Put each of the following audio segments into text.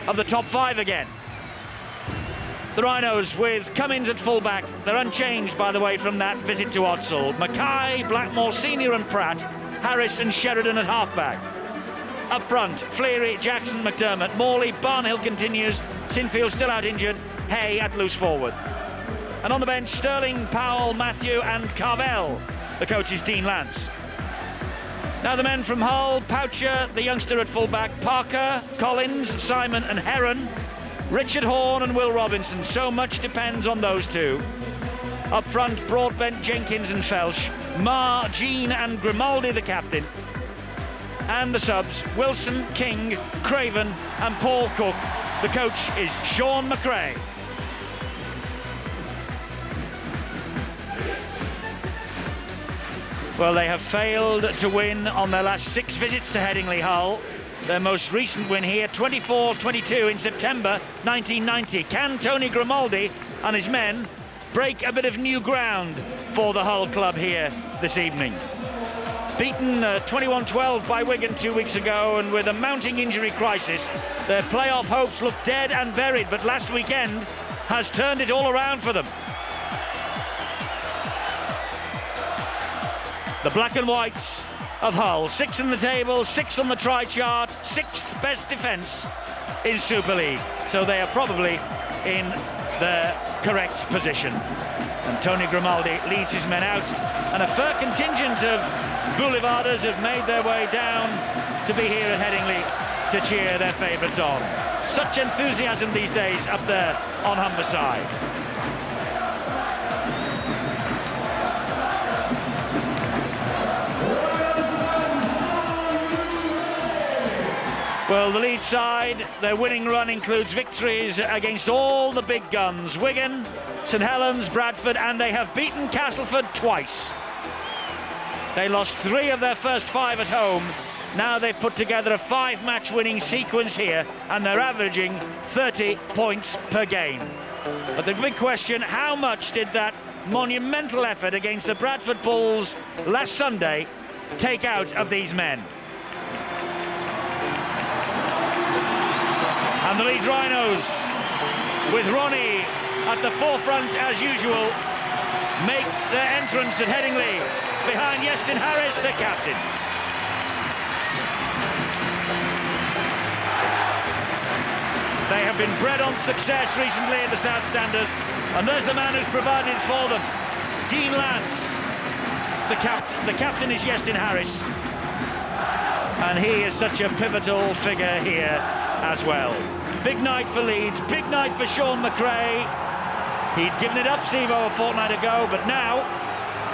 of the top 5 again. The Rhinos with Cummins at fullback. They're unchanged, by the way, from that visit to Odsal. Mackay, Blackmore Senior and Pratt, Harris and Sheridan at halfback. Up front, Fleary, Jackson, McDermott, Morley, Barnhill continues, Sinfield still out injured, Hay at loose forward. And on the bench, Sterling, Powell, Matthew and Carvel. The coach is Dean Lance. Now the men from Hull, Poucher, the youngster at fullback, Parker, Collins, Simon and Heron, Richard Horne and Will Robinson. So much depends on those two. Up front, Broadbent, Jenkins and Felsh, Marr, Jean and Grimaldi the captain. And the subs, Wilson, King, Craven and Paul Cook. The coach is Sean McRae. Well, they have failed to win on their last 6 visits to Headingley Hull. Their most recent win here, 24-22 in September 1990. Can Tony Grimaldi and his men break a bit of new ground for the Hull club here this evening? Beaten 21-12 by Wigan 2 weeks ago, and with a mounting injury crisis, their playoff hopes look dead and buried, but last weekend has turned it all around for them. The black and whites of Hull, 6th in the table, 6th on the try chart, 6th best defence in Super League. So they are probably in the correct position. And Tony Grimaldi leads his men out, and a fair contingent of Boulevarders have made their way down to be here at Headingley to cheer their favourites on. Such enthusiasm these days up there on Humberside. Well, the Leeds side, their winning run includes victories against all the big guns. Wigan, St Helens, Bradford, and they have beaten Castleford twice. They lost 3 of their first 5 at home. Now they've put together a 5-match winning sequence here, and they're averaging 30 points per game. But the big question, how much did that monumental effort against the Bradford Bulls last Sunday take out of these men? And the Leeds Rhinos, with Ronnie at the forefront as usual, make their entrance at Headingley behind Iestyn Harris, the captain. They have been bred on success recently at the South Standers, and there's the man who's provided for them, Dean Lance. The captain is Iestyn Harris, and he is such a pivotal figure here as well. Big night for Leeds, big night for Sean McRae. He'd given it up, Steve-O, a fortnight ago, but now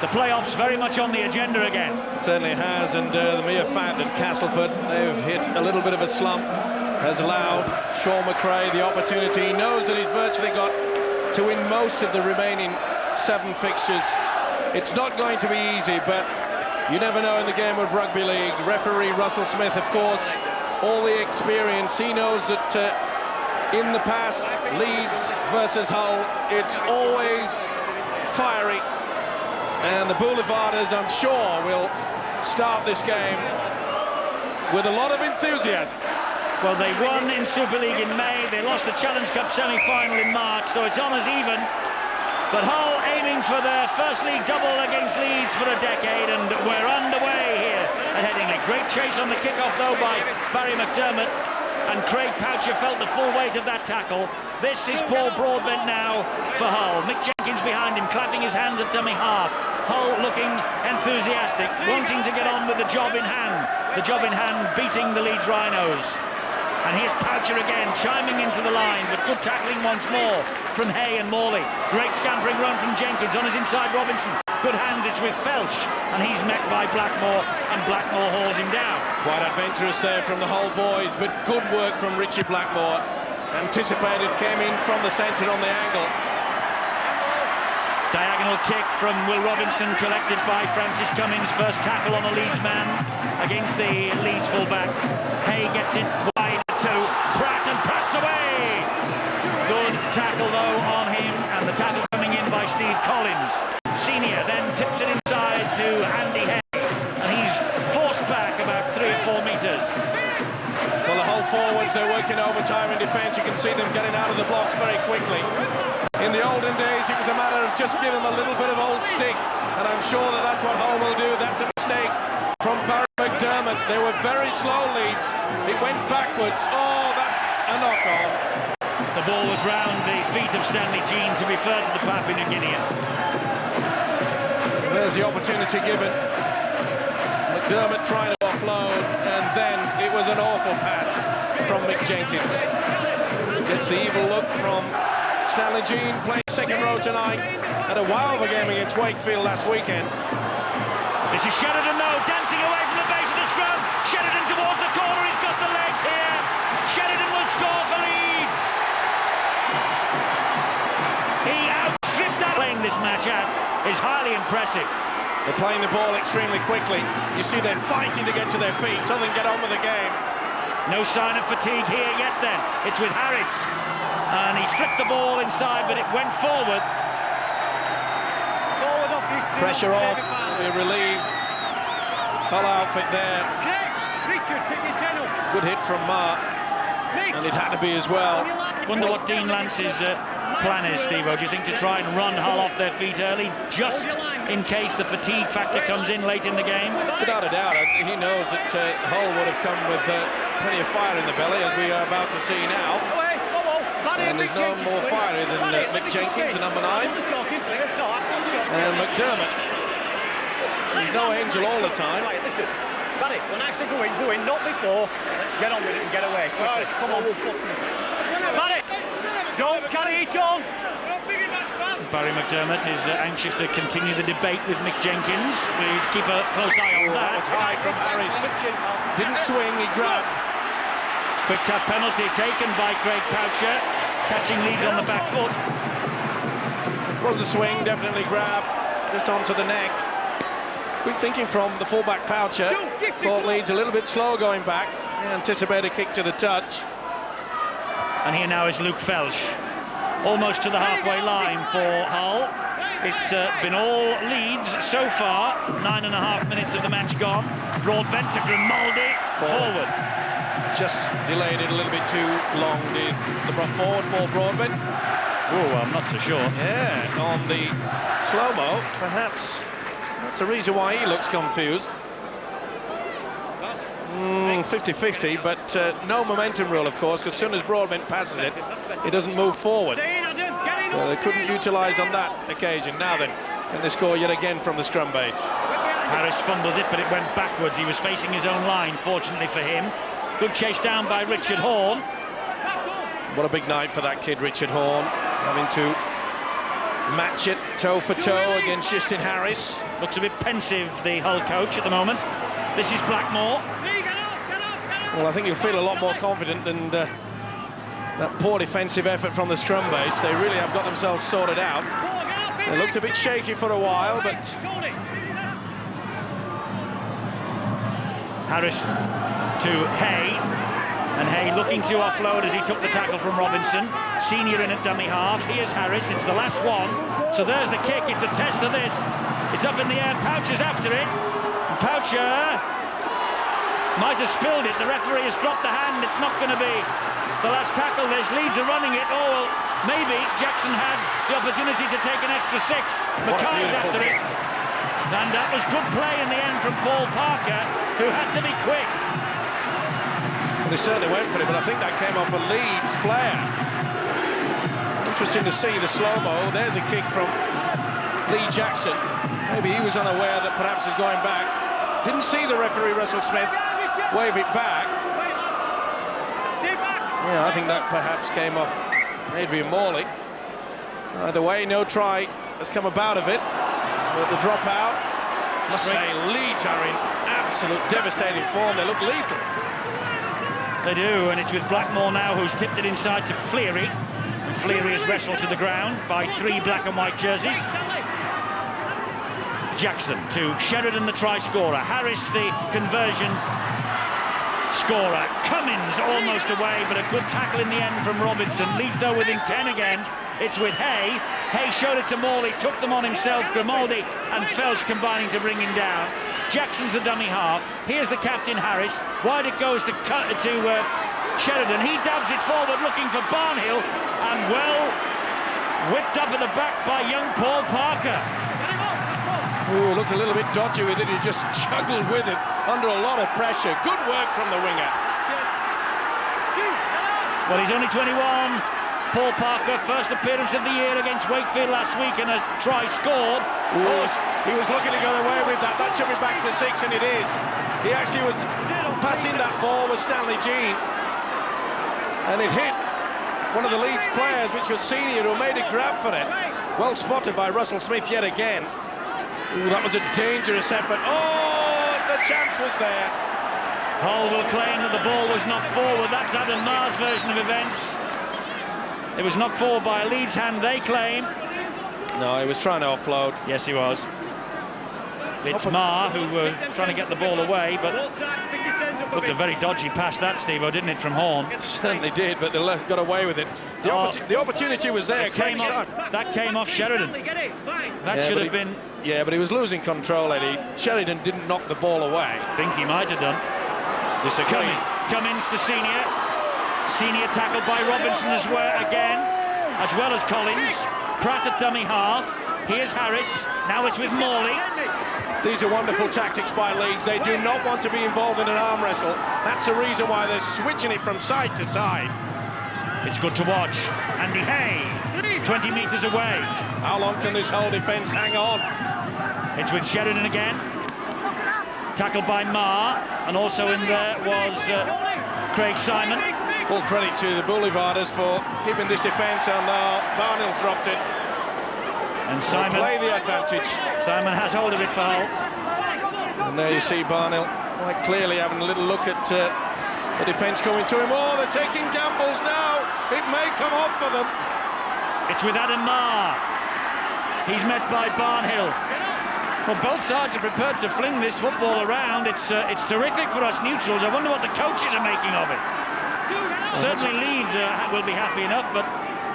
the playoffs very much on the agenda again. It certainly has, and the mere fact that Castleford, they've hit a little bit of a slump, has allowed Sean McRae the opportunity. He knows that he's virtually got to win most of the remaining 7 fixtures. It's not going to be easy, but you never know in the game of rugby league. Referee Russell Smith, of course, all the experience. He knows that in the past, Leeds versus Hull, it's always fiery. And the Boulevarders, I'm sure, will start this game with a lot of enthusiasm. Well, they won in Super League in May, they lost the Challenge Cup semi-final in March, so it's on as even. But Hull aiming for their first league double against Leeds for a decade, and we're underway here at Headingley. Great chase on the kick-off, though, by Barry McDermott, and Craig Poucher felt the full weight of that tackle. This is Paul Broadbent now for Hull. Mick Jenkins behind him, clapping his hands at dummy half. Hull looking enthusiastic, wanting to get on with the job in hand. The job in hand beating the Leeds Rhinos. And here's Poucher again, chiming into the line, but good tackling once more from Hay and Morley. Great scampering run from Jenkins, on his inside Robinson. Good hands, it's with Felsh, and he's met by Blackmore, and Blackmore hauls him down. Quite adventurous there from the Hull boys, but good work from Richie Blackmore. Anticipated, came in from the centre on the angle. Diagonal kick from Will Robinson, collected by Francis Cummins. First tackle on a Leeds man against the Leeds fullback. Hay gets it wide to Pratt, and Pratt's away! Good tackle though on him, and the tackle coming in by Steve Collins. Senior then tips it inside to Andy Hay, and he's forced back about 3 or 4 metres. Well, the whole forwards, they're working overtime in defence. You can see them getting out of the blocks very quickly. In the olden days, it was a matter of just give them a little bit of old stick, and I'm sure that that's what Hull will do. That's a mistake from Barry McDermott. They were very slow, Leeds. It went backwards. Oh, that's a knock-on. The ball was round the feet of Stanley Jean, to refer to the Papua New Guinean. There's the opportunity given. McDermott trying to offload, and then it was an awful pass from Mick Jenkins. Gets the evil look from Stanley Jean, playing second row tonight. Had a wow of a game against Wakefield last weekend. This is Sheridan, though, dancing away from the base of the scrum. Sheridan towards the corner, he's got the legs here. Sheridan will score for Leeds. He outstripped that. Playing this match out is highly impressive. They're playing the ball extremely quickly. You see they're fighting to get to their feet so they can get on with the game. No sign of fatigue here yet then. It's with Harris. And he flipped the ball inside, but it went forward. Pressure off. We're relieved. Hull outfit there. Good hit from Mark. And it had to be as well. Wonder what Dean Lance's plan is, Steve-O. Do you think to try and run Hull off their feet early, just in case the fatigue factor comes in late in the game? Without a doubt. He knows that Hull would have come with plenty of fire in the belly, as we are about to see now. And there's no more fiery than Mick Jenkins, the number 9. And McDermott. He's no angel all the time. Barry, when I say go in, not before. Let's get on with it and get away. Quickly. Come on, Barry, don't carry it on. Barry McDermott is anxious to continue the debate with Mick Jenkins. We need to keep a close eye on that. That was high from Harris. Didn't swing, he grabbed. Quick tap penalty taken by Craig Poucher, catching Leeds on the back foot. Wasn't a swing, definitely grab, just onto the neck. Good thinking from the fullback Poucher. Thought Leeds a little bit slow going back. Anticipate a kick to the touch. And here now is Luke Felsh, almost to the halfway line for Hull. It's been all Leeds so far. 9.5 minutes of the match gone. Broadbent to Grimaldi, forward. Just delayed it a little bit too long, did the forward for Broadbent. Oh, I'm not so sure. Yeah, on the slow-mo, perhaps that's the reason why he looks confused. 50-50, but no momentum rule, of course, because as soon as Broadbent passes it, he doesn't move forward. So they couldn't utilise on that occasion. Now then, can they score yet again from the scrum base? Harris fumbles it, but it went backwards. He was facing his own line, fortunately for him. Good chase down by Richard Horne. What a big night for that kid, Richard Horne, having to match it toe for toe against Justin Harris. Looks a bit pensive, the Hull coach, at the moment. This is Blackmore. Well, I think he'll feel a lot more confident than that poor defensive effort from the scrum base. They really have got themselves sorted out. They looked a bit shaky for a while, but... Harris to Hay, and Hay looking to offload as he took the tackle from Robinson. Senior in at dummy half. Here's Harris, it's the last one. So there's the kick, it's a test of this. It's up in the air, Poucher's after it. Poucher might have spilled it, the referee has dropped the hand, it's not going to be the last tackle. There's Leeds are running it. Oh, well, maybe Jackson had the opportunity to take an extra 6. Mackay's after it. And that was good play in the end from Paul Parker, who had to be quick. Well, they certainly went for it, but I think that came off a Leeds player. Interesting to see the slow-mo. There's a kick from Lee Jackson. Maybe he was unaware that perhaps he's going back. Didn't see the referee, Russell Smith, wave it back. Yeah, I think that perhaps came off Adrian Morley. Either way, no try has come about of it. But the drop out, must say Leeds are in absolute devastating form. They look lethal. They do, and it's with Blackmore now, who's tipped it inside to Fleary. And Fleary is wrestled to the ground by 3 black and white jerseys. Jackson to Sheridan, the try scorer. Harris, the conversion scorer. Cummins almost away, but a good tackle in the end from Robinson. Leeds though within 10 again. It's with Hay. Hay showed it to Morley, took them on himself. Grimaldi and Felsh combining to bring him down. Jackson's the dummy half. Here's the captain, Harris. Wide it goes to Sheridan. He dabs it forward looking for Barnhill, and well whipped up at the back by young Paul Parker. Ooh, looked a little bit dodgy with it. He just juggled with it under a lot of pressure. Good work from the winger. Well, he's only 21. Paul Parker, first appearance of the year against Wakefield last week, and a try scored. Ooh, he was looking to get away with that. That should be back to 6, and it is. He actually was passing that ball with Stanley Jean, and it hit one of the Leeds players, which was Senior, who made a grab for it. Well spotted by Russell Smith yet again. Ooh, that was a dangerous effort. Oh, the chance was there. Hull will claim that the ball was knocked forward. That's Adam Maher's version of events. It was knocked forward by a Leeds hand, they claim. No, he was trying to offload. Yes, he was. It's Maher who were trying to get the ball away, but looked a very dodgy pass that, Steve-O, didn't it, from Horn? Certainly did, but they got away with it. The opportunity was there. That came off Sheridan. That should have been... Yeah, but he was losing control, Eddie. Sheridan didn't knock the ball away. I think he might have done. Disagree. Cummins to Senior. Senior tackled by Robinson as well as Collins. Pratt at dummy half. Here's Harris. Now it's with Morley. These are wonderful tactics by Leeds. They do not want to be involved in an arm wrestle. That's the reason why they're switching it from side to side. It's good to watch. Andy Hay, 20 metres away. How long can this whole defence hang on? It's with Sheridan again. Tackled by Maher, and also in there was Craig Simon. Full credit to the Boulevarders for keeping this defence, and Barnhill dropped it. And Simon play the advantage. Simon has hold of it for Hull. And there you see Barnhill quite clearly having a little look at the defence coming to him. Oh, they're taking gambles now. It may come off for them. It's with Adam Maher. He's met by Barnhill. Well, both sides are prepared to fling this football around. It's terrific for us neutrals. I wonder what the coaches are making of it. Certainly Leeds will be happy enough, but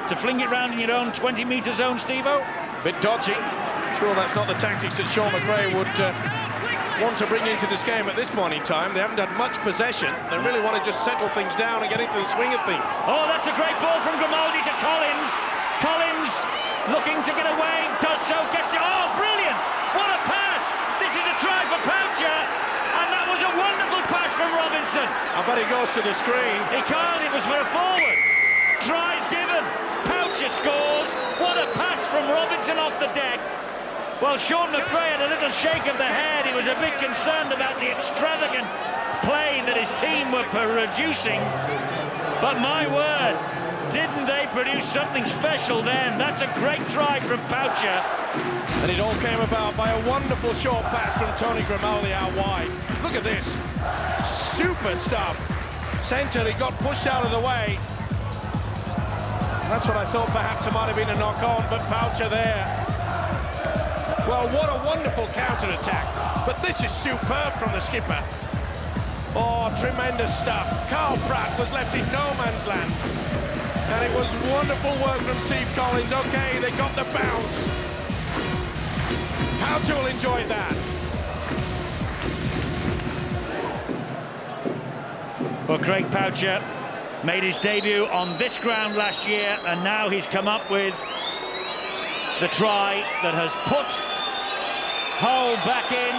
to fling it round in your own 20-metre zone, Steve-O? Bit dodgy. Sure, that's not the tactics that Sean McRae would want to bring into this game at this point in time. They haven't had much possession. They really want to just settle things down and get into the swing of things. Oh, that's a great ball from Grimaldi to Collins. Collins looking to get away, does so, gets it. Oh, brilliant! What a pass! This is a try for Poucher, and that was a wonderful pass from Robinson. I bet he goes to the screen. He can't, it was for a forward. Tries given. Poucher scores. What a pass from Robinson off the deck. Well, Sean McRae had a little shake of the head. He was a bit concerned about the extravagant play that his team were producing. But my word, didn't they produce something special then? That's a great try from Poucher. And it all came about by a wonderful short pass from Tony Grimaldi out wide. Look at this. Super stuff. Centre, he got pushed out of the way. That's what I thought perhaps it might have been a knock-on, but Poucher there. Well, what a wonderful counter-attack. But this is superb from the skipper. Oh, tremendous stuff. Carl Pratt was left in no man's land. And it was wonderful work from Steve Collins. OK, they got the bounce. Poucher will enjoy that. Well, Craig Poucher made his debut on this ground last year, and now he's come up with the try that has put Hull back in,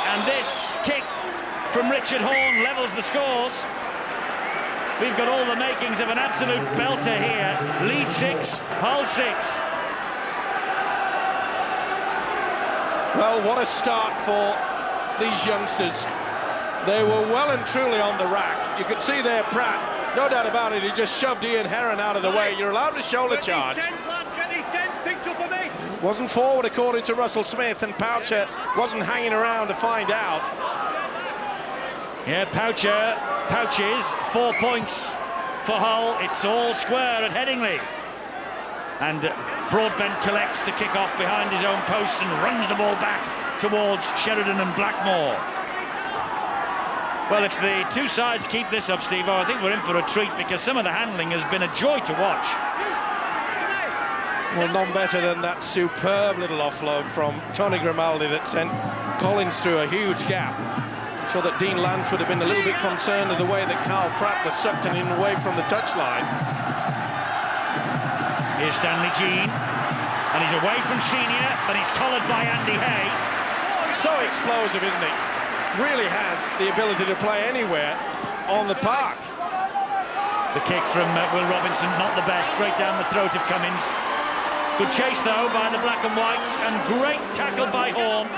and this kick from Richard Horn levels the scores. We've got all the makings of an absolute belter here. Leeds 6, Hull 6. Well, what a start for these youngsters. They were well and truly on the rack. You could see there Pratt, no doubt about it, he just shoved Ian Heron out of the way. You're allowed to shoulder charge. Wasn't forward according to Russell Smith, and Poucher wasn't hanging around to find out. Yeah, Pouches, 4 points for Hull. It's all square at Headingley. And Broadbent collects the kick-off behind his own post and runs the ball back towards Sheridan and Blackmore. Well, if the two sides keep this up, Steve-O, I think we're in for a treat, because some of the handling has been a joy to watch. Well, none better than that superb little offload from Tony Grimaldi that sent Collins through a huge gap. I'm sure that Dean Lance would have been a little bit concerned of the way that Carl Pratt was sucked in away from the touchline. Here's Stanley Jean, and he's away from Senior, but he's collared by Andy Hay. So explosive, isn't he? Really has the ability to play anywhere on the park. The kick from Will Robinson, not the best, straight down the throat of Cummins. Good chase, though, by the black and whites, and great tackle by Horn.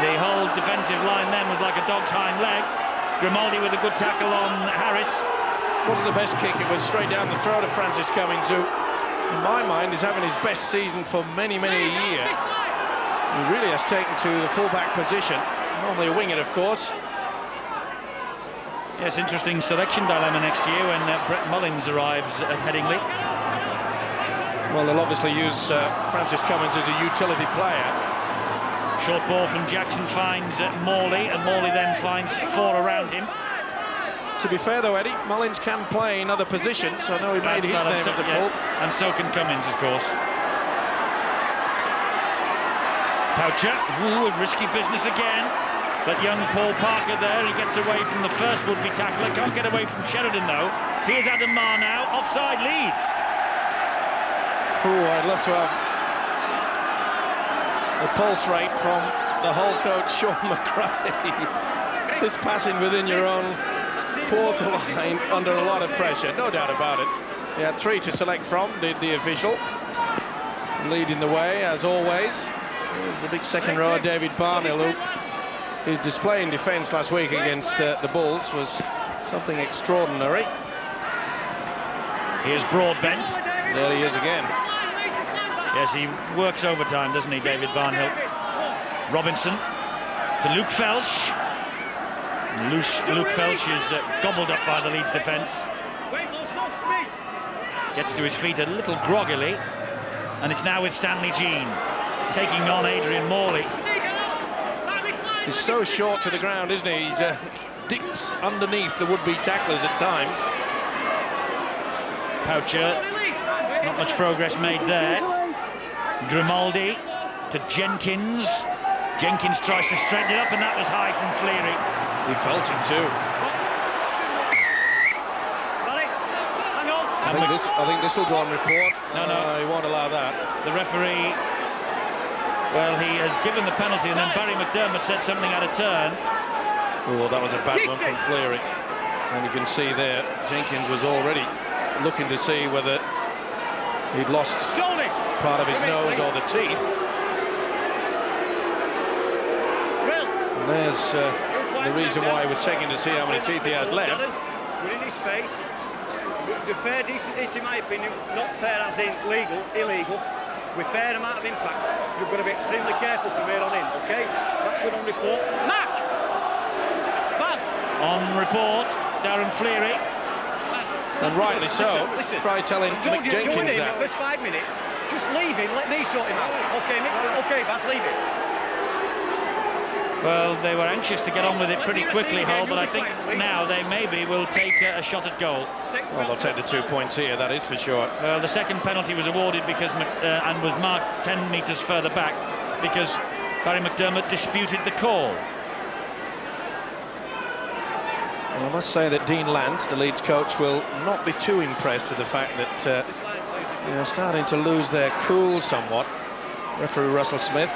The whole defensive line then was like a dog's hind leg. Grimaldi with a good tackle on Harris. Wasn't the best kick, it was straight down the throat of Francis Cummins, who, in my mind, is having his best season for many, many a year. He really has taken to the full-back position, normally a winger, of course. Yes, interesting selection dilemma next year when Brett Mullins arrives at Headingley. Well, they'll obviously use Francis Cummins as a utility player. Short ball from Jackson finds Morley, and Morley then finds four around him. To be fair, though, Eddie, Mullins can play in other positions. I know he made his name as a full. And so can Cummins, of course. Poucher, with risky business again. But young Paul Parker there, he gets away from the first would-be tackler. Can't get away from Sheridan, though. Here's Adam Marr now, offside Leeds. Oh, I'd love to have the pulse rate from the Hull coach, Sean McRae. This passing within your own quarter line under a lot of pressure, no doubt about it. He had three to select from, did the official. Leading the way, as always. Here's the big second row, David Barnhill, who his display in defence last week against the Bulls was something extraordinary. Here's Broadbent. There he is again. Yes, he works overtime, doesn't he, David Barnhill? Robinson to Luke Felsh. Luke Felsh is gobbled up by the Leeds defence. Gets to his feet a little groggily, and it's now with Stanley Jean taking on Adrian Morley. He's so short to the ground, isn't he? He dips underneath the would-be tacklers at times. Poucher, not much progress made there. Grimaldi to Jenkins. Jenkins tries to straighten it up, and that was high from Fleary. He felt it too. I think this will go on report. No, he won't allow that. The referee, well, he has given the penalty, and then Barry McDermott said something out of turn. Oh, that was a bad one from Fleary. And you can see there, Jenkins was already looking to see whether he'd lost part of his nose or the teeth. And there's the reason why he was checking to see how many teeth he had left. Within his face. The fair, decent hit, in my opinion, not fair as in legal, illegal, with fair amount of impact. You've got to be extremely careful from here on in, OK? That's good on report. Mac! Baz! On report, Darren Fleary. And rightly so. Listen, try telling Mick Jenkins that. The first 5 minutes, just leave him, let me sort him out. OK, Mick, OK, Baz, leave him. Well, they were anxious to get on with it pretty quickly, Hull, but I think now they maybe will take a shot at goal. Well, they'll take the 2 points here, that is for sure. Well, the second penalty was awarded because and was marked 10 metres further back because Barry McDermott disputed the call. Well, I must say that Dean Lance, the Leeds coach, will not be too impressed with the fact that they're starting to lose their cool somewhat. Referee Russell Smith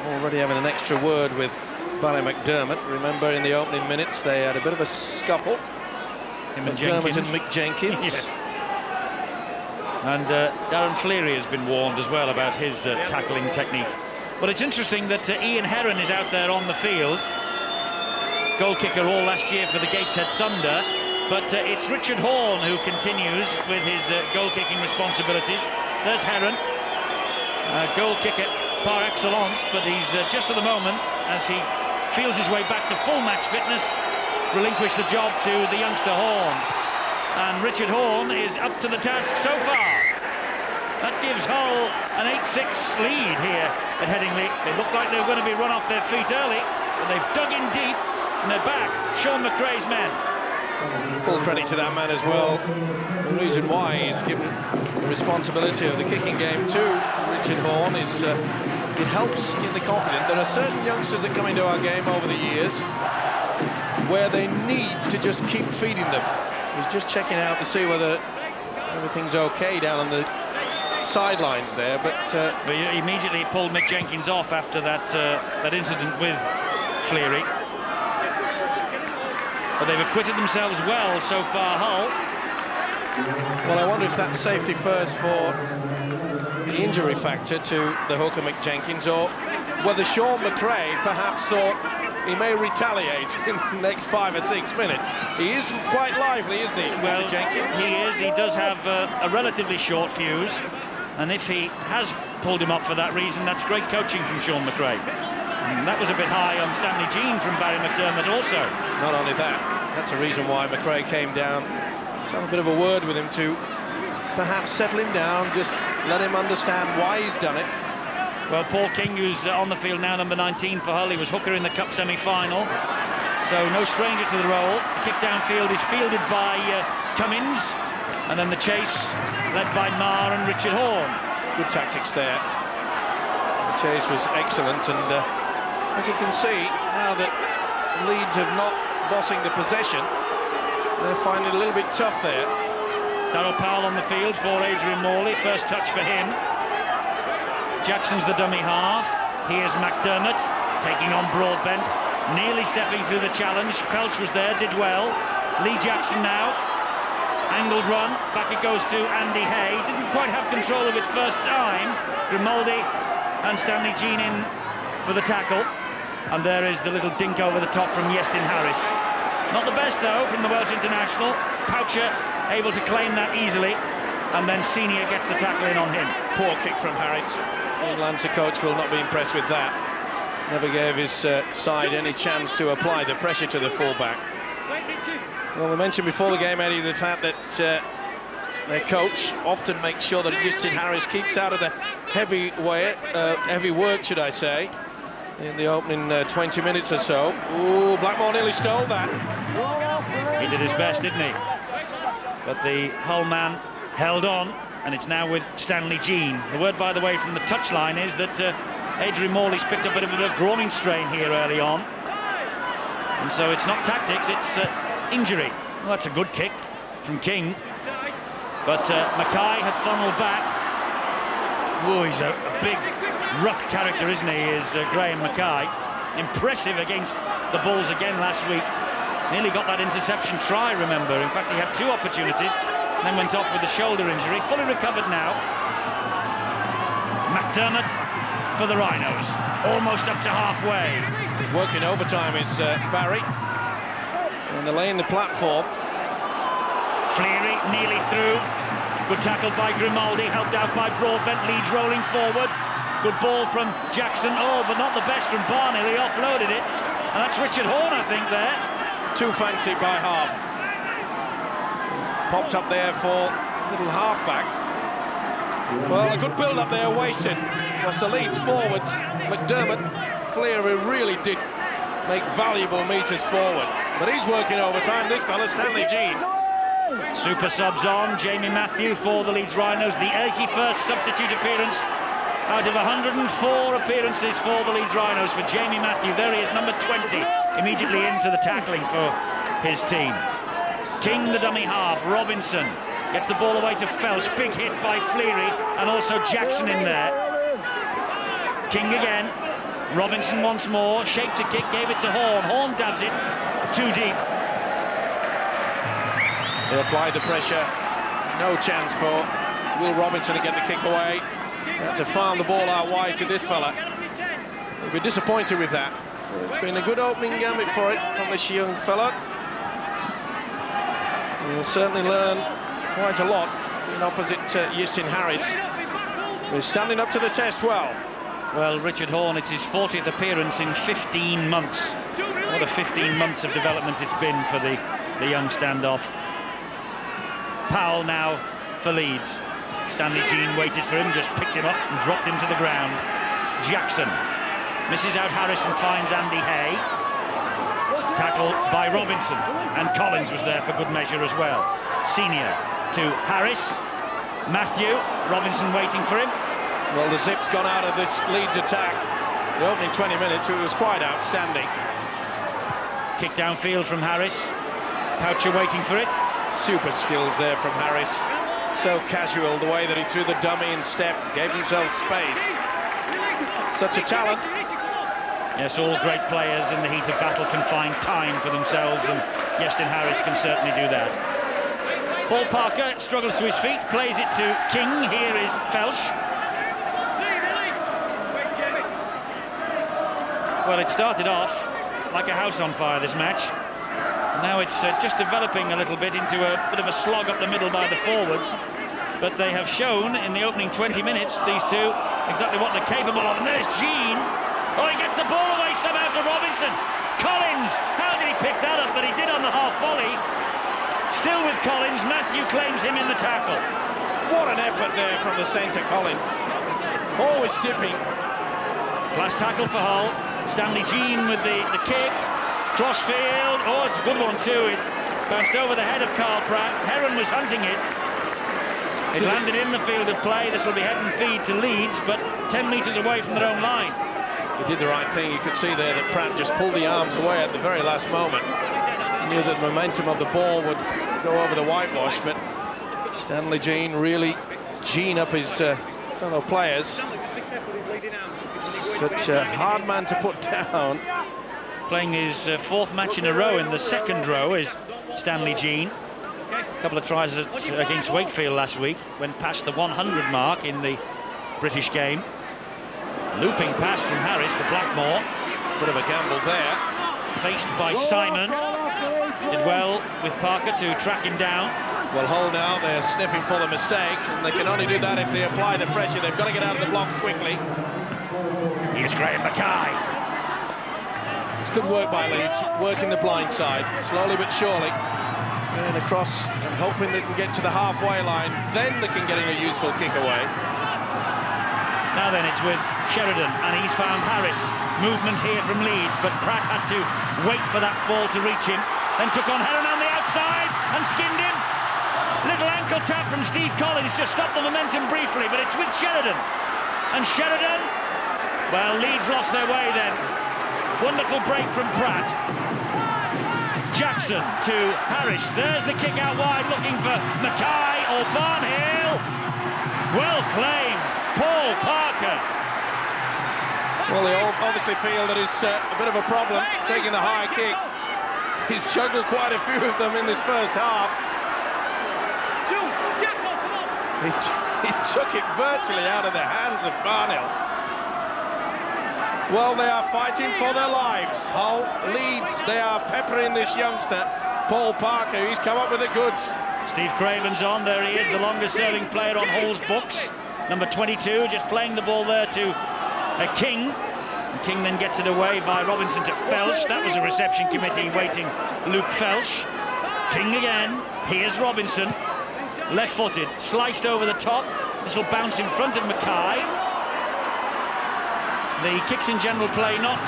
already having an extra word with Barry McDermott. Remember, in the opening minutes, they had a bit of a scuffle. McDermott and Mick Jenkins. Yeah. And Darren Fleary has been warned as well about his tackling technique. But it's interesting that Ian Heron is out there on the field. Goal kicker all last year for the Gateshead Thunder. But it's Richard Horn who continues with his goal-kicking responsibilities. There's Heron, goal kicker par excellence, but he's just at the moment, as he feels his way back to full match fitness, relinquished the job to the youngster Horn. And Richard Horn is up to the task so far. That gives Hull an 8-6 lead here at Headingley. They look like they're going to be run off their feet early, but they've dug in deep and they're back. Sean McRae's men. Full credit to that man as well. The reason why he's given the responsibility of the kicking game to Richard Horn is it helps in the confidence. There are certain youngsters that come into our game over the years where they need to just keep feeding them. He's just checking out to see whether everything's okay down on the sidelines there, but he immediately pulled Mick Jenkins off after that incident with Fleary. But they've acquitted themselves well so far, Hull. Well, I wonder if that's safety first for the injury factor to the hooker Mick Jenkins, or whether Sean McRae perhaps thought he may retaliate in the next 5 or 6 minutes. He is quite lively, isn't he, well, Mr. Jenkins? He is. He does have a relatively short fuse, and if he has pulled him off for that reason, that's great coaching from Sean McRae. And that was a bit high on Stanley Jean from Barry McDermott also. Not only that, that's a reason why McRae came down to have a bit of a word with him, to perhaps settle him down, just let him understand why he's done it. Well, Paul King, who's on the field now, number 19 for Hull, he was hooker in the Cup semi-final, so no stranger to the role. The kick downfield is fielded by Cummins, and then the chase led by Marr and Richard Horne. Good tactics there. The chase was excellent, and as you can see, now that Leeds have not bossing the possession, they're finding it a little bit tough there. Darryl Powell on the field for Adrian Morley, first touch for him. Jackson's the dummy half. Here's McDermott taking on Broadbent, nearly stepping through the challenge. Felch was there, did well. Lee Jackson now, angled run, back it goes to Andy Hay. Didn't quite have control of it first time. Grimaldi and Stanley Jean in for the tackle. And there is the little dink over the top from Iestyn Harris. Not the best though from the Welsh international. Poucher able to claim that easily, and then Senior gets the tackle in on him. Poor kick from Harris. The Lancer coach will not be impressed with that. Never gave his side any chance to apply the pressure to the fullback. Well, we mentioned before the game, Eddie, the fact that their coach often makes sure that Iestyn Harris keeps out of the heavy work, should I say, in the opening 20 minutes or so. Ooh, Blackmore nearly stole that. He did his best, didn't he? But the Hull man held on, and it's now with Stanley Jean. The word, by the way, from the touchline is that Adrian Morley's picked up a bit of a groin strain here early on. And so it's not tactics, it's injury. Well, that's a good kick from King. But Mackay had funneled back. Oh, he's a big, rough character, isn't he, is Graham Mackay. Impressive against the Bulls again last week. Nearly got that interception try, remember. In fact, he had 2 opportunities, then went off with a shoulder injury. Fully recovered now. McDermott for the Rhinos, almost up to halfway. Working overtime is Barry. And they're laying the platform. Fleary nearly through. Good tackle by Grimaldi, helped out by Broadbent. Leeds rolling forward. Good ball from Jackson. Oh, but not the best from Barney. He offloaded it. And that's Richard Horne, I think, there. Too fancy by half. Popped up there for little halfback. Well, a good build-up there, wasted. Was the Leeds forwards. McDermott, Fleary really did make valuable meters forward. But he's working overtime, this fella, Stanley Jean. Super subs on. Jamie Matthew for the Leeds Rhinos. The 81st substitute appearance out of 104 appearances for the Leeds Rhinos for Jamie Matthew. There he is, number 20, immediately into the tackling for his team. King, the dummy half. Robinson gets the ball away to Felch. Big hit by Fleary, and also Jackson in there. King again. Robinson once more. Shaped a kick, gave it to Horne. Horne dabs it too deep. They applied the pressure. No chance for Will Robinson to get the kick away. Had to farm the ball out wide to this fella. He'll be disappointed with that. It's been a good opening gambit for it from this young fella. He'll certainly learn quite a lot in opposite Iestyn Harris. He's standing up to the test well. Well, Richard Horne, it's his 40th appearance in 15 months. What a 15 months of development it's been for the young standoff. Powell now for Leeds. Stanley Jean waited for him, just picked him up and dropped him to the ground. Jackson misses out Harris and finds Andy Hay. Tackle by Robinson, and Collins was there for good measure as well. Senior to Harris. Matthew, Robinson waiting for him. Well, the zip's gone out of this Leeds attack. The opening 20 minutes, it was quite outstanding. Kick downfield from Harris. Poucher waiting for it. Super skills there from Harris. So casual, the way that he threw the dummy and stepped, gave himself space. Such a talent. Yes, all great players in the heat of battle can find time for themselves, and Iestyn Harris can certainly do that. Paul Parker struggles to his feet, plays it to King. Here is Felsh. Well, it started off like a house on fire, this match. Now it's just developing a little bit into a bit of a slog up the middle by the forwards. But they have shown in the opening 20 minutes, these two, exactly what they're capable of. And there's Jean. Oh, he gets the ball away somehow to Robinson. Collins, how did he pick that up? But he did on the half volley. Still with Collins, Matthew claims him in the tackle. What an effort there from the centre, Collins. Always dipping. Last tackle for Hull. Stanley Jean with the kick. Crossfield. Oh, it's a good one too. It bounced over the head of Carl Pratt. Heron was hunting it. It landed in the field of play. This will be head and feed to Leeds, but 10 metres away from their own line. He did the right thing. You could see there that Pratt just pulled the arms away at the very last moment. He knew that the momentum of the ball would go over the whitewash, but Stanley Jean really Jean up his fellow players. Such a hard man to put down. Playing his fourth match in a row in the second row is Stanley Jean. A couple of tries against Wakefield last week, went past the 100 mark in the British game. Looping pass from Harris to Blackmore. Bit of a gamble there. Faced by Simon. Did well with Parker to track him down. Well, Hull now, they're sniffing for the mistake, and they can only do that if they apply the pressure. They've got to get out of the blocks quickly. Here's Graham Mackay. It's good work by Leeds, working the blind side, slowly but surely. Getting across and hoping they can get to the halfway line, then they can get in a useful kick away. Now then, it's with Sheridan, and he's found Harris. Movement here from Leeds, but Pratt had to wait for that ball to reach him. Then took on Heron on the outside and skinned him. Little ankle tap from Steve Collins just stopped the momentum briefly, but it's with Sheridan. And Sheridan, well, Leeds lost their way then. Wonderful break from Pratt. Jackson to Harris. There's the kick out wide, looking for Mackay or Barnhill. Well claimed, Paul Parker. Well, they all obviously feel that it's a bit of a problem taking the high kick. He's juggled quite a few of them in this first half. He took it virtually out of the hands of Barnhill. Well, they are fighting for their lives. Hull, Leeds, they are peppering this youngster, Paul Parker. He's come up with the goods. Steve Craven's on. There he is, the longest serving player on Hull's books. Number 22, just playing the ball there to King. And King then gets it away by Robinson to Felsh. That was a reception committee waiting Luke Felsh. King again. Here's Robinson. Left-footed, sliced over the top. This will bounce in front of Mackay. The kicks in general play not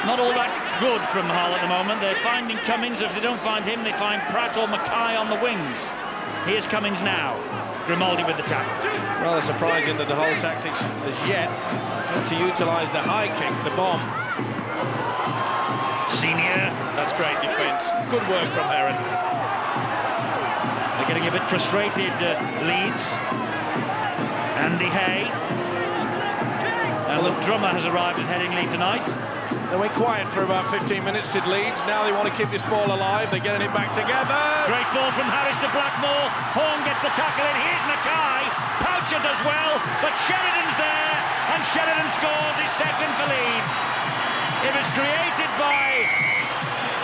all that good from Hull at the moment. They're finding Cummins. If they don't find him, they find Pratt or Mackay on the wings. Here's Cummins now. Grimaldi with the tackle. Rather surprising that the whole tactics as yet to utilise the high kick, the bomb. Senior. That's great defence. Good work from Heron. They're getting a bit frustrated, Leeds. Andy Hay. And the drummer has arrived at Headingley tonight. They went quiet for about 15 minutes, did Leeds. Now they want to keep this ball alive. They're getting it back together. Great ball from Harris to Blackmore. Horn gets the tackle in. Here's Mackay. Poucher does well, but Sheridan's there, and Sheridan scores his second for Leeds. It was created by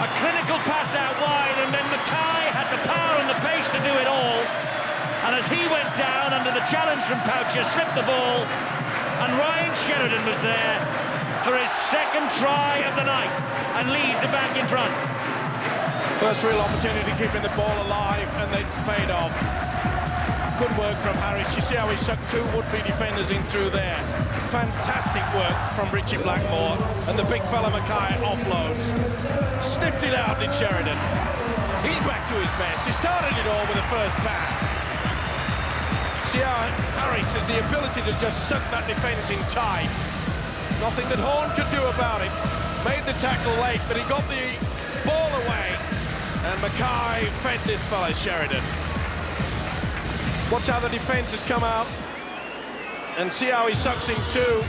a clinical pass out wide, and then Mackay had the power and the pace to do it all. And as he went down under the challenge from Poucher, slipped the ball, and Ryan Sheridan was there for his second try of the night, and Leeds are back in front. First real opportunity keeping the ball alive, and they've paid off. Good work from Harris. You see how he sucked two would-be defenders in through there. Fantastic work from Richie Blackmore, and the big fella Mackay offloads. Sniffed it out, did Sheridan. He's back to his best. He started it all with the first pass. see how Harris has the ability to just suck that defence in tight. Nothing that Horn could do about it. Made the tackle late, but he got the ball away. And Mackay fed this fella Sheridan. Watch how the defence has come out. And see how he sucks in two.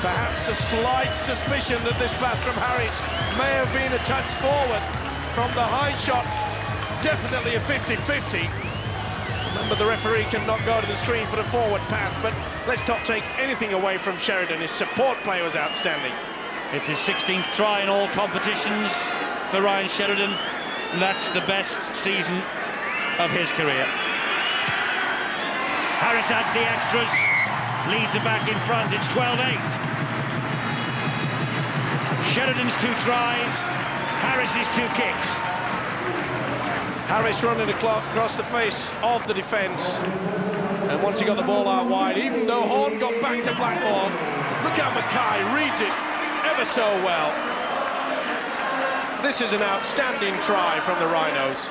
Perhaps a slight suspicion that this pass from Harris may have been a touch forward from the high shot. Definitely a 50-50. Remember, the referee cannot go to the screen for the forward pass, but let's not take anything away from Sheridan. His support play was outstanding. It's his 16th try in all competitions for Ryan Sheridan, and that's the best season of his career. Harris adds the extras. Leeds are back in front. It's 12-8. Sheridan's 2 tries, Harris's 2 kicks. Harris running across the face of the defence, and once he got the ball out wide, even though Horn got back to Blackmore, look how Mackay reads it ever so well. This is an outstanding try from the Rhinos.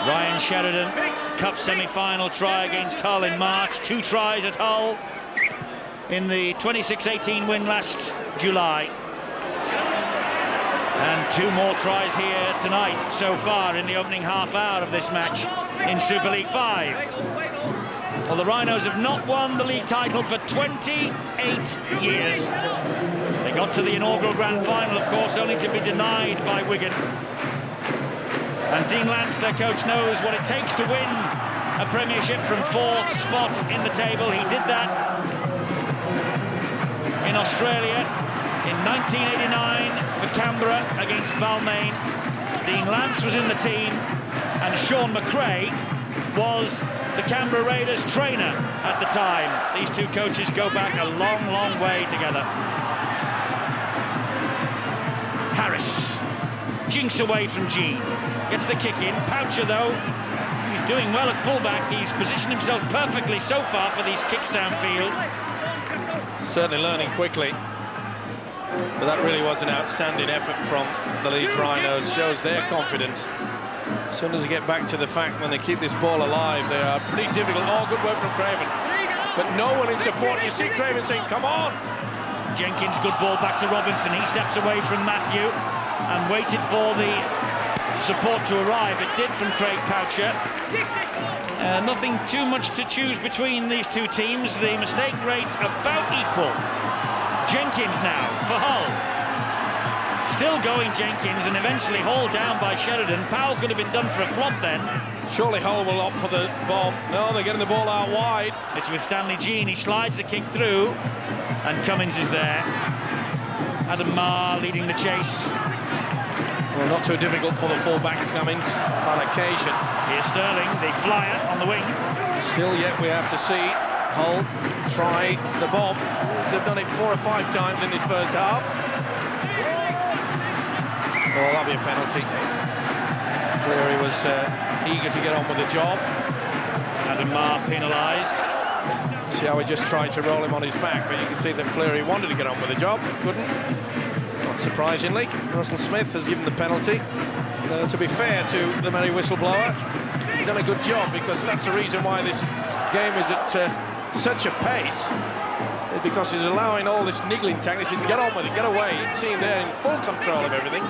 Ryan Sheridan, Cup semi-final try against Hull in March, 2 tries at Hull in the 26-18 win last July. And 2 more tries here tonight so far in the opening half hour of this match in Super League 5. Well, the Rhinos have not won the league title for 28 years. They got to the inaugural grand final, of course, only to be denied by Wigan. And Dean Lance, their coach, knows what it takes to win a Premiership from 4th spot in the table. He did that in Australia in 1989 for Canberra against Balmain. Dean Lance was in the team, and Sean McRae was the Canberra Raiders trainer at the time. These 2 coaches go back a long, long way together. Harris jinks away from G, gets the kick in. Poucher, though, he's doing well at fullback. He's positioned himself perfectly so far for these kicks downfield. Certainly learning quickly. But that really was an outstanding effort from the Leeds Rhinos. Shows their confidence. As soon as they get back to the fact when they keep this ball alive, they are pretty difficult. Oh, good work from Craven. But no one in support. You see Craven saying, come on! Jenkins, good ball back to Robinson. He steps away from Matthew and waited for the support to arrive. It did from Craig Poucher. Nothing too much to choose between these 2 teams. The mistake rate about equal. Jenkins now for Hull. Still going Jenkins, and eventually hauled down by Sheridan. Powell could have been done for a flop then. Surely Hull will opt for the bomb. No, they're getting the ball out wide. It's with Stanley Jean. He slides the kick through, and Cummins is there. Adam Marr leading the chase. Well, not too difficult for the fullback Cummins on occasion. Here's Sterling, the flyer on the wing. Still yet we have to see Hull try the bomb. They've done it 4 or 5 times in this first half. Oh, that'll be a penalty. Fleury was eager to get on with the job. Adam Marr penalised. See how he just tried to roll him on his back, but you can see that Fleury wanted to get on with the job, couldn't. Not surprisingly, Russell Smith has given the penalty. To be fair to the merry whistleblower, he's done a good job, because that's the reason why this game is at such a pace. Because he's allowing all this niggling tactics. He can get on with it, get away. You can see him there in full control of everything.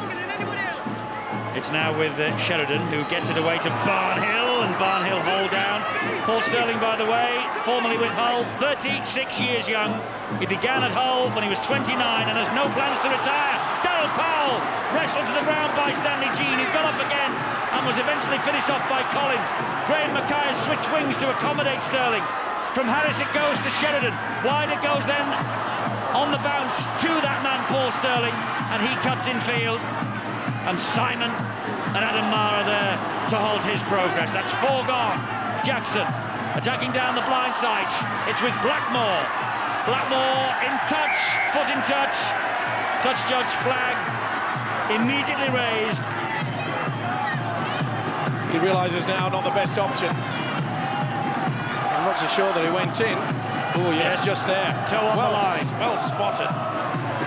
It's now with Sheridan, who gets it away to Barnhill, and Barnhill hold down. Paul Sterling, by the way, formerly with Hull, 36 years young. He began at Hull when he was 29 and has no plans to retire. Darryl Powell wrestled to the ground by Stanley Jean, who got up again and was eventually finished off by Collins. Graham Mackay has switched wings to accommodate Sterling. From Harris it goes to Sheridan. Wide it goes then on the bounce to that man Paul Sterling, and he cuts in field. And Simon and Adam Marr are there to halt his progress. That's 4 gone. Jackson attacking down the blind side. It's with Blackmore. Blackmore in touch, foot in touch. Touch judge flag immediately raised. He realises now not the best option. I'm not so sure that he went in. Oh yes, just there. Toe on the line. Well spotted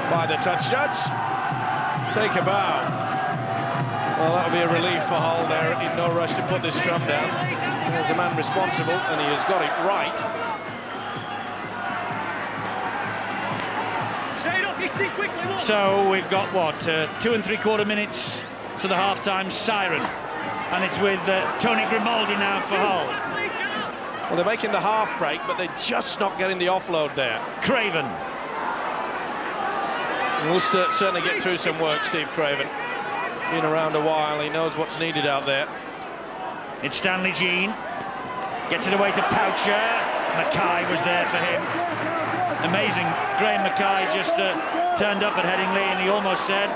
by the touch judge. Take a bow. Well, that'll be a relief for Hull. They're in no rush to put this scrum down. There's a man responsible, and he has got it right. So we've got, what, 2 3/4 minutes to the half-time siren. And it's with Tony Grimaldi now for Hull. Well, they're making the half break, but they're just not getting the offload there. Craven. We'll certainly get through some work, Steve Craven. Been around a while, he knows what's needed out there. It's Stanley Jean. Gets it away to Poucher. Mackay was there for him. Amazing. Graham Mackay just turned up at Headingley, and he almost said,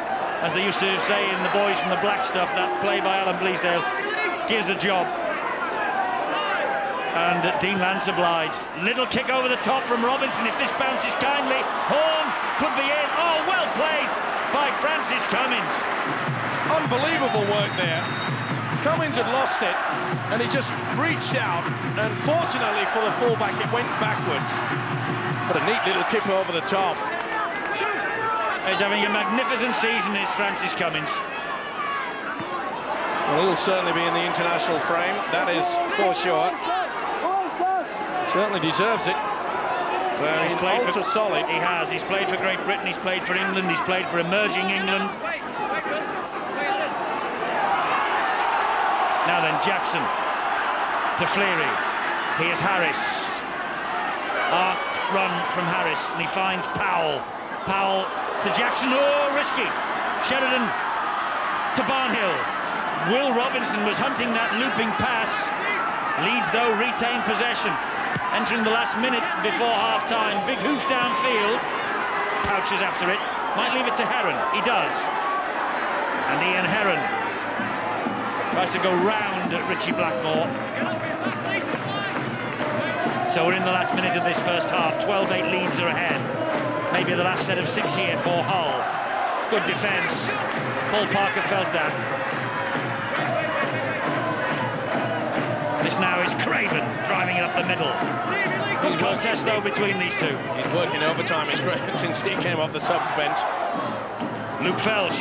as they used to say in the Boys from the Black Stuff, that play by Alan Bleasdale gives a job. And Dean Lance obliged. Little kick over the top from Robinson. If this bounces kindly, Horn could be in. Oh, well played by Francis Cummins. Unbelievable work there. Cummins had lost it, and he just reached out, and fortunately for the fullback, it went backwards. But a neat little kip over the top. He's having a magnificent season, is Francis Cummins. Well, he'll certainly be in the international frame, that is for sure. Certainly deserves it. Well, he's played ultra solid. He has. He's played for Great Britain, he's played for England, he's played for emerging England. Now then, Jackson to Fleary. Here's Harris. Arced run from Harris, and he finds Powell. Powell to Jackson. Oh, risky. Sheridan to Barnhill. Will Robinson was hunting that looping pass. Leeds, though, retain possession. Entering the last minute before half-time. Big hoof downfield. Pouches after it. Might leave it to Heron. He does. And Ian Heron tries to go round at Richie Blackmore. So we're in the last minute of this first half. 12-8 Leeds are ahead. Maybe the last set of 6 here for Hull. Good defence. Paul Parker felt that. This now is Craven driving it up the middle. Good contest though between these two. He's worked in overtime, his Craven, since he came off the subs bench. Luke Felsh,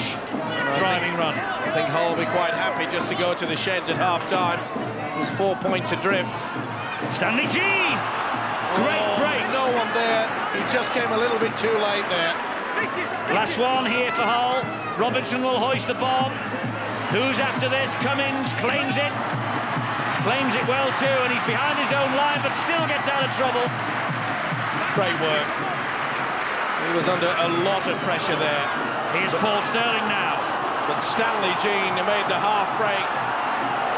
driving run. I think Hull will be quite happy just to go to the sheds at half-time. There's 4 points adrift. Stanley Jean! Great break. No one there. He just came a little bit too late there. Last one here for Hull. Robinson will hoist the bomb. Who's after this? Cummins claims it. Claims it well too, and he's behind his own line, but still gets out of trouble. Great work. He was under a lot of pressure there. Here's Paul Sterling now. But Stanley Jean made the half break.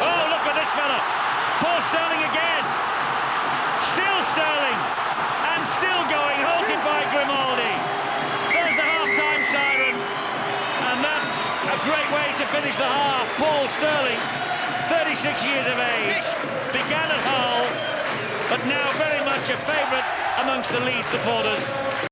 Oh, look at this fella. Paul Sterling again. Still Sterling. And still going, halted by Grimaldi. There's the half-time siren. And that's a great way to finish the half. Paul Sterling, 36 years of age, began at Hull, but now very much a favourite amongst the Leeds supporters.